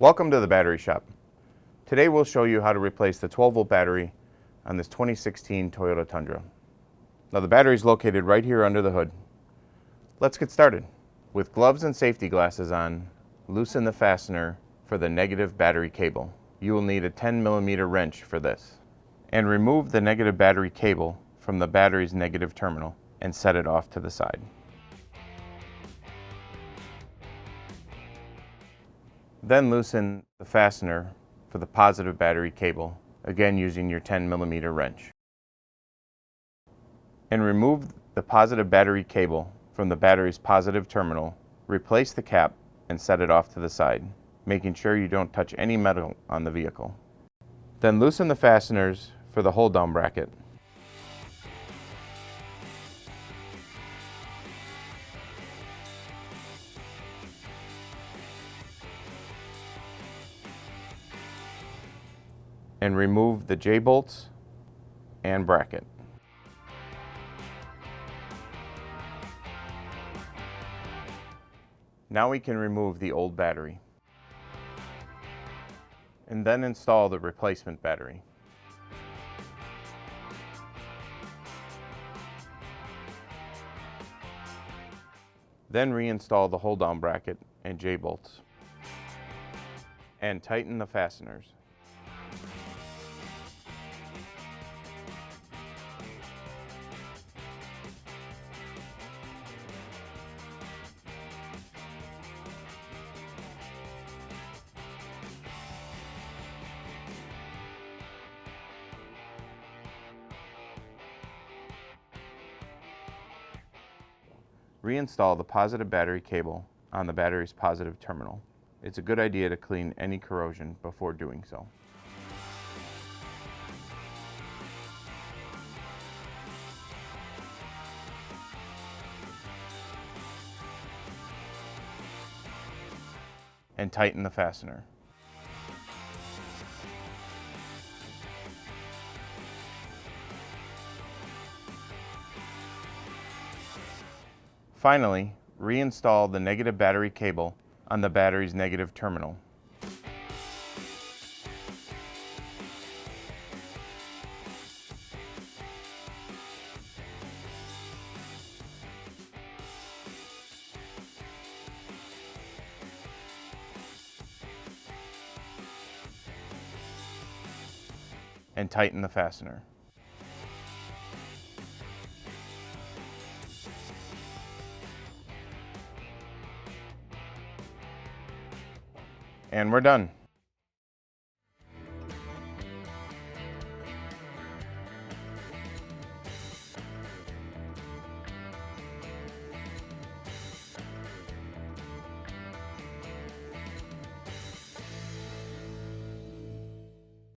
Welcome to the battery shop. Today we'll show you how to replace the 12-volt battery on this 2016 Toyota Tundra. Now the battery is located right here under the hood. Let's get started. With gloves and safety glasses on, loosen the fastener for the negative battery cable. You will need a 10mm wrench for this. And remove the negative battery cable from the battery's negative terminal and set it off to the side. Then loosen the fastener for the positive battery cable, again using your 10mm wrench. And remove the positive battery cable from the battery's positive terminal, replace the cap, and set it off to the side, making sure you don't touch any metal on the vehicle. Then loosen the fasteners for the hold-down bracket. And remove the J-bolts and bracket. Now we can remove the old battery and then install the replacement battery. Then reinstall the hold-down bracket and J-bolts and tighten the fasteners. Reinstall the positive battery cable on the battery's positive terminal. It's a good idea to clean any corrosion before doing so. And tighten the fastener. Finally, reinstall the negative battery cable on the battery's negative terminal. And tighten the fastener. And we're done.